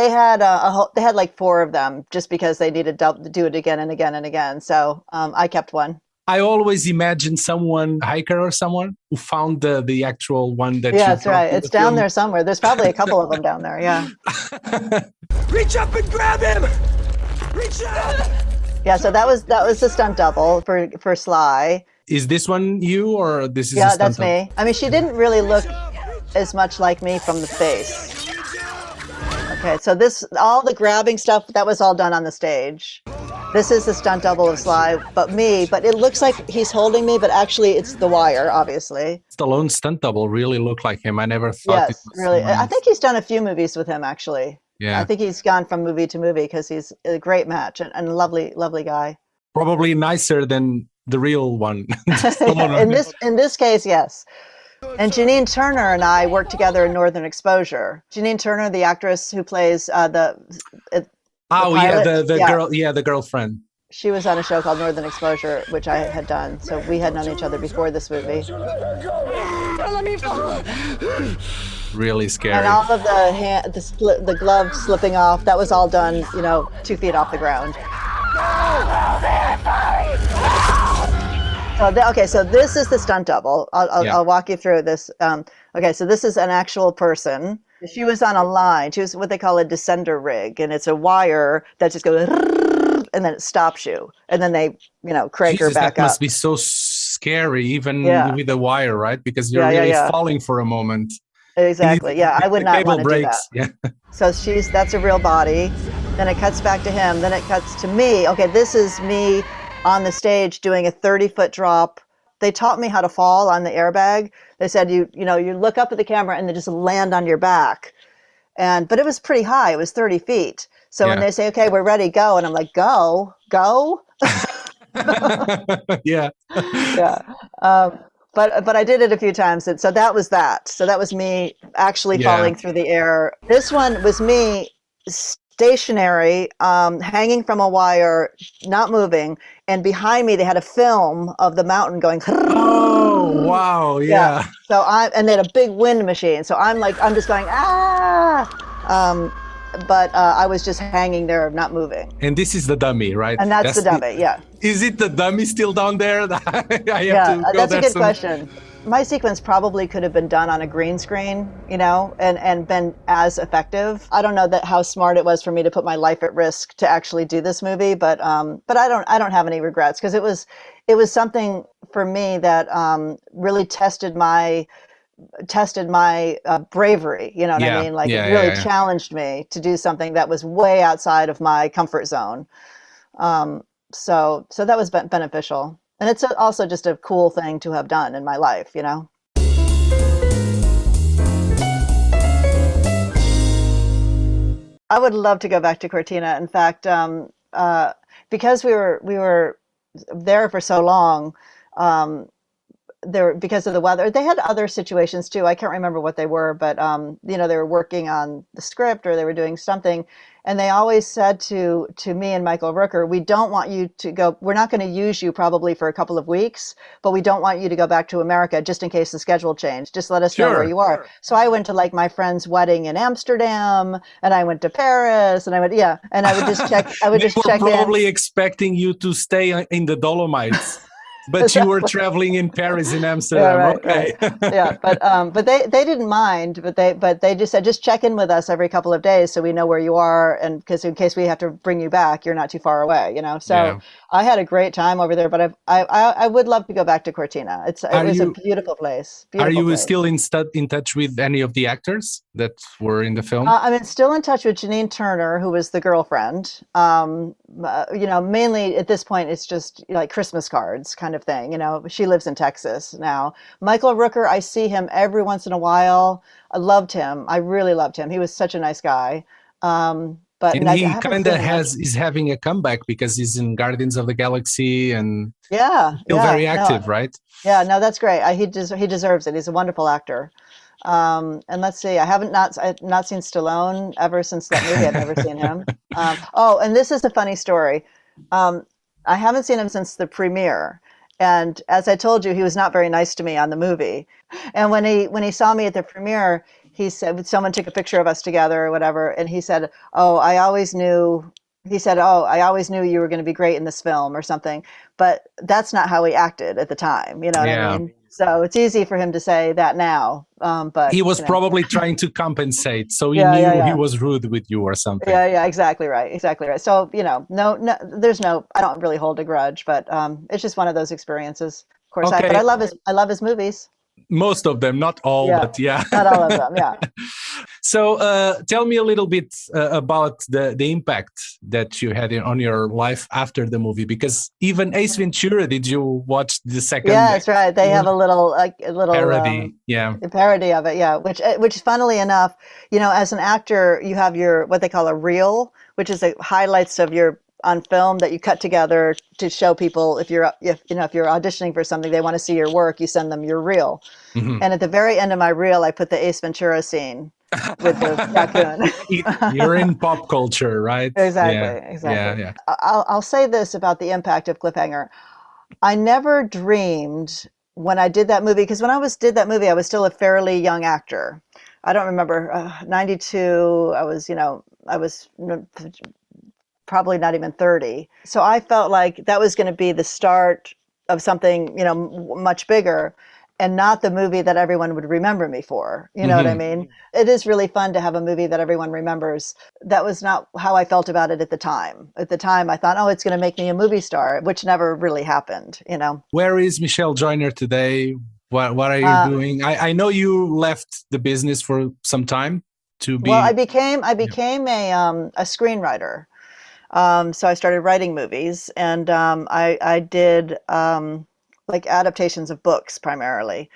like 4 of them just because they needed to do it again and again and again. So I kept one. I always imagine someone, hiker or someone, who found the actual one that. Yeah, that's right. It's down there somewhere. There's probably a couple of them down there. Yeah. Reach up and grab him! Reach up! Yeah. So that was the stunt double for Sly. Is this one you, or this is? Yeah, that's me. I mean, she didn't really look as much like me from the face. Okay, so all the grabbing stuff, that was all done on the stage. This is the stunt double of Sly, but it looks like he's holding me, but actually it's the wire, obviously. Stallone's stunt double really looked like him. I never thought it was really. someone. I think he's done a few movies with him, actually. Yeah. I think he's gone from movie to movie because he's a great match and a lovely, lovely guy. Probably nicer than the real one. in this case, yes. And Janine Turner and I worked together in Northern Exposure. Janine Turner, the actress who plays the girl, the girlfriend. She was on a show called Northern Exposure, which I had done. So we had known each other before this movie. Let me fall. Really scary. And all of the glove slipping off, that was all done, 2 feet off the ground. So this is the stunt double. I'll walk you through this. Okay, so this is an actual person. She was on a line. She was what they call a descender rig, and it's a wire that just goes, and then it stops you, and then they, crank her back that up. Must be so scary, even with the wire, right? Because you're really falling for a moment. Exactly. Yeah, I would not want to do that. Yeah. So that's a real body. Then it cuts back to him. Then it cuts to me. Okay, this is me on the stage doing a 30-foot drop. They taught me how to fall on the airbag. They said you look up at the camera and then just land on your back. But it was pretty high. It was 30 feet. So when they say, okay, we're ready, go. And I'm like, go. Yeah. Yeah. But I did it a few times. And so that was that. So that was me actually falling through the air. This one was me stationary, hanging from a wire, not moving. And behind me, they had a film of the mountain going. Oh, wow. Yeah. So and they had a big wind machine. So I'm just going, ah. But I was just hanging there, not moving. And this is the dummy, right? And that's the dummy, yeah. Is it the dummy still down there? That's a good question. My sequence probably could have been done on a green screen, and been as effective. I don't know how smart it was for me to put my life at risk to actually do this movie, but I don't have any regrets, because it was something for me that really tested my bravery, you know what I mean? Like it really challenged me to do something that was way outside of my comfort zone. So that was beneficial. And it's also just a cool thing to have done in my life, I would love to go back to Cortina. In fact, because we were there for so long, because of the weather. They had other situations too. I can't remember what they were, but they were working on the script, or they were doing something, and they always said to me and Michael Rooker, "We don't want you to go. We're not going to use you probably for a couple of weeks, but we don't want you to go back to America just in case the schedule changed. Just let us know where you are." So I went to my friend's wedding in Amsterdam, and I went to Paris, and I would just check. I would just check in. They were probably expecting you to stay in the Dolomites. But you were traveling in Paris and Amsterdam, right. Yeah, but they didn't mind, but they just said, just check in with us every couple of days so we know where you are, and because in case we have to bring you back, you're not too far away, So I had a great time over there, but I would love to go back to Cortina. It was a beautiful place. Are you still in touch with any of the actors that were in the film? I'm still in touch with Janine Turner, who was the girlfriend. Mainly at this point, it's just like Christmas cards kind of thing. She lives in Texas now. Michael Rooker, I see him every once in a while. I loved him. I really loved him. He was such a nice guy. But and he kind of is having a comeback because he's in Guardians of the Galaxy and still very active, right? Yeah, no, that's great. He deserves it. He's a wonderful actor. And let's see, I've not seen Stallone ever since that movie. I've never seen him. And this is a funny story. I haven't seen him since the premiere. And as I told you, he was not very nice to me on the movie. And when he saw me at the premiere, he said, someone took a picture of us together or whatever, and he said, I always knew you were going to be great in this film or something. But that's not how he acted at the time. You know what I mean? So it's easy for him to say that now. But he was probably trying to compensate. So he knew he was rude with you or something. Yeah, exactly right. So, I don't really hold a grudge, but it's just one of those experiences. Of course, but I love his movies. Most of them, not all, but not all of them. Yeah. So tell me a little bit about the impact that you had on your life after the movie, because even Ace Ventura, did you watch the second? Yeah, that's right. They have a little parody, a parody of it, which funnily enough, as an actor, you have your what they call a reel, which is the highlights of your on film that you cut together to show people if you're auditioning for something, they want to see your work, you send them your reel. Mm-hmm. And at the very end of my reel, I put the Ace Ventura scene with the raccoon. You're in pop culture, right? Exactly. Yeah. I'll say this about the impact of Cliffhanger. I never dreamed when I did that movie, because when I did that movie, I was still a fairly young actor. I don't remember, 92, I was probably not even 30. So I felt like that was going to be the start of something, much bigger, and not the movie that everyone would remember me for. You know what I mean? It is really fun to have a movie that everyone remembers. That was not how I felt about it at the time. At the time, I thought, it's going to make me a movie star, which never really happened, Where is Michelle Joyner today? What are you doing? I know you left the business for some time to be... Well, I became a screenwriter. So I started writing movies, and I did adaptations of books primarily.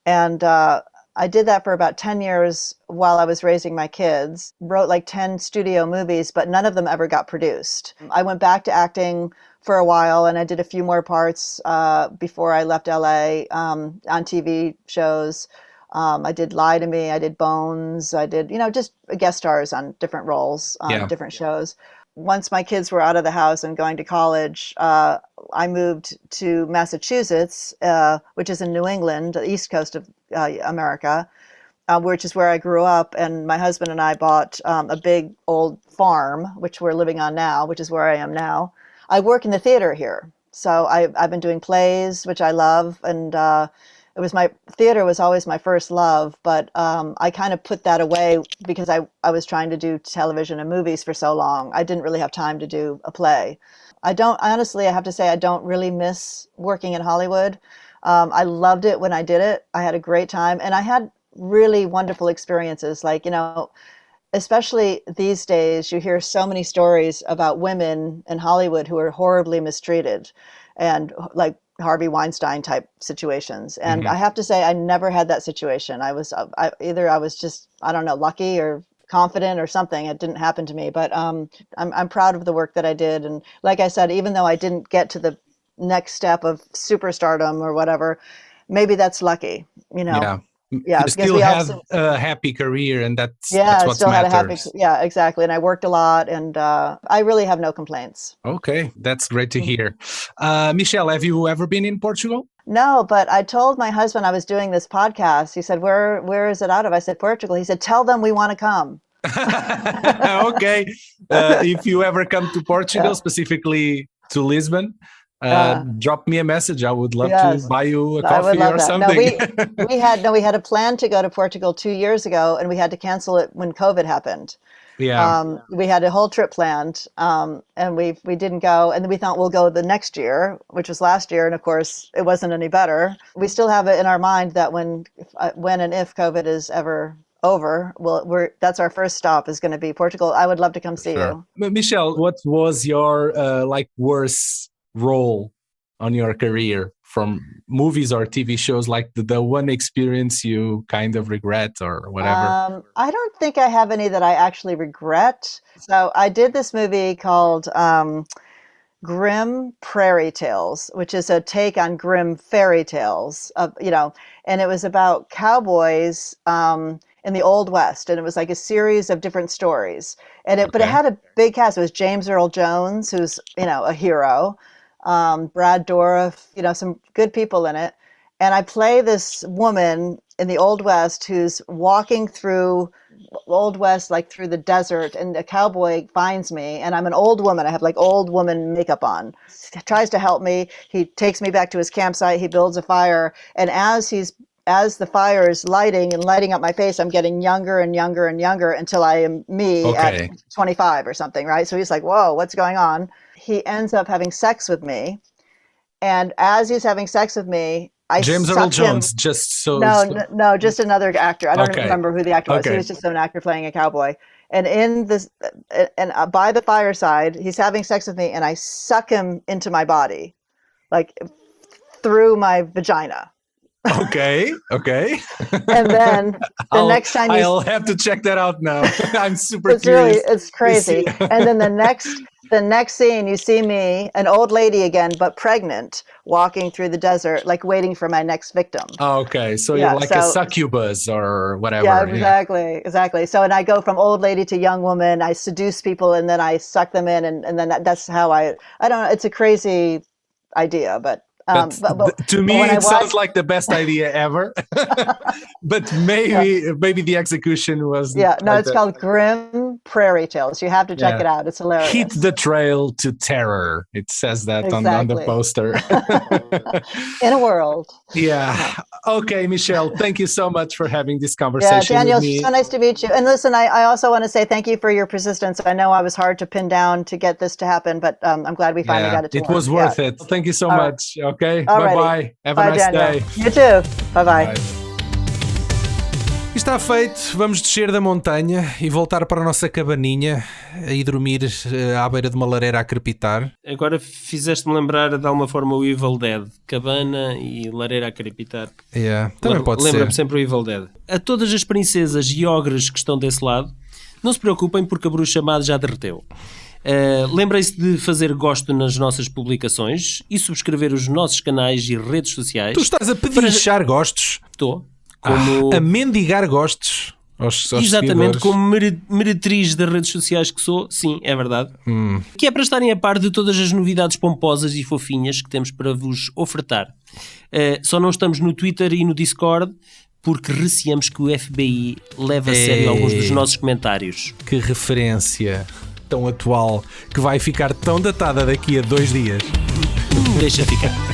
And I did that for about 10 years while I was raising my kids, wrote 10 studio movies, but none of them ever got produced. I went back to acting for a while, and I did a few more parts before I left LA on TV shows. I did Lie to Me, I did Bones, I did, just guest stars on different roles on different shows. Once my kids were out of the house and going to college, I moved to Massachusetts, which is in New England, the east coast of America, which is where I grew up. And my husband and I bought a big old farm, which we're living on now, which is where I am now. I work in the theater here. So I've been doing plays, which I love. And theater was always my first love, but I kind of put that away because I was trying to do television and movies for so long. I didn't really have time to do a play. Honestly, I have to say, I don't really miss working in Hollywood. I loved it when I did it. I had a great time, and I had really wonderful experiences. Like, especially these days, you hear so many stories about women in Hollywood who are horribly mistreated, and like Harvey Weinstein type situations. And I have to say, I never had that situation. I was just, I don't know, lucky or confident or something. It didn't happen to me, but I'm proud of the work that I did. And like I said, even though I didn't get to the next step of superstardom or whatever, maybe that's lucky, Yeah, you still have a happy career, and that's what matters. Exactly. And I worked a lot, and I really have no complaints. Okay, that's great to hear. Michelle, have you ever been in Portugal? No, but I told my husband I was doing this podcast. He said, where is it out of? I said, Portugal. He said, tell them we want to come. Okay. If you ever come to Portugal, specifically to Lisbon, drop me a message. I would love to buy you a coffee or something. No, we had a plan to go to Portugal 2 years ago, and we had to cancel it when COVID happened. Yeah. We had a whole trip planned, and we didn't go, and then we thought we'll go the next year, which was last year, and of course it wasn't any better. We still have it in our mind that when and if COVID is ever over, that's our first stop is going to be Portugal. I would love to come see you. Michelle, what was your worst role on your career, from movies or TV shows, like the one experience you kind of regret or whatever? I don't think I have any that I actually regret. So I did this movie called Grimm Prairie Tales, which is a take on Grimm fairy tales, and it was about cowboys in the Old West, and it was like a series of different stories. But it had a big cast. It was James Earl Jones, who's a hero. Brad Dourif, some good people in it. And I play this woman in the Old West who's walking through Old West, like through the desert, and a cowboy finds me, and I'm an old woman. I have like old woman makeup on. He tries to help me. He takes me back to his campsite. He builds a fire. And as the fire is lighting up my face, I'm getting younger and younger and younger until I am me at 25 or something, right? So he's like, whoa, what's going on? He ends up having sex with me. And as he's having sex with me, James Earl Jones, just another actor. I don't even remember who the actor was. He was just an actor playing a cowboy. And by the fireside, he's having sex with me, and I suck him into my body, like through my vagina. Okay. And then next time I'll have to check that out now. I'm super curious. It's crazy. And then the next scene, you see me, an old lady again, but pregnant, walking through the desert, like waiting for my next victim. Okay, so you're like a succubus or whatever. Yeah, exactly. So, and I go from old lady to young woman. I seduce people, and then I suck them in, and then that's how I don't know. It's a crazy idea, but. To me, it sounds like the best idea ever. But maybe the execution was. Yeah, no, it's called Grimm Prairie Tales. You have to check it out. It's hilarious. Hit the trail to terror. It says that on the poster. In a world. Yeah. Okay, Michelle, thank you so much for having this conversation. Yeah, Daniel, with me. So nice to meet you. And listen, I also want to say thank you for your persistence. I know I was hard to pin down to get this to happen, but I'm glad we finally got it to work. It was worth it. Thank you so much. Right. Okay, bye-bye. Have a nice Daniel. day. You too. Bye-bye. E está feito, vamos descer da montanha e voltar para a nossa cabaninha e dormir à beira de uma lareira a crepitar. Agora fizeste-me lembrar de alguma forma o Evil Dead. Cabana e lareira a crepitar. Também pode ser. Lembra-me sempre o Evil Dead. A todas as princesas e ogres que estão desse lado, não se preocupem porque a bruxa má já derreteu. Lembrem-se de fazer gosto nas nossas publicações e subscrever os nossos canais e redes sociais. Tu estás a pedinchar gostos? Estou. como... A mendigar gostos aos Exatamente, seguidores. como meretriz das redes sociais que sou, sim, é verdade. Que é para estarem a par de todas as novidades pomposas e fofinhas que temos para vos ofertar. Só não estamos no Twitter e no Discord porque receamos que o FBI leva a sério alguns dos nossos comentários. Que referência tão atual, que vai ficar tão datada daqui a 2 dias. Deixa ficar.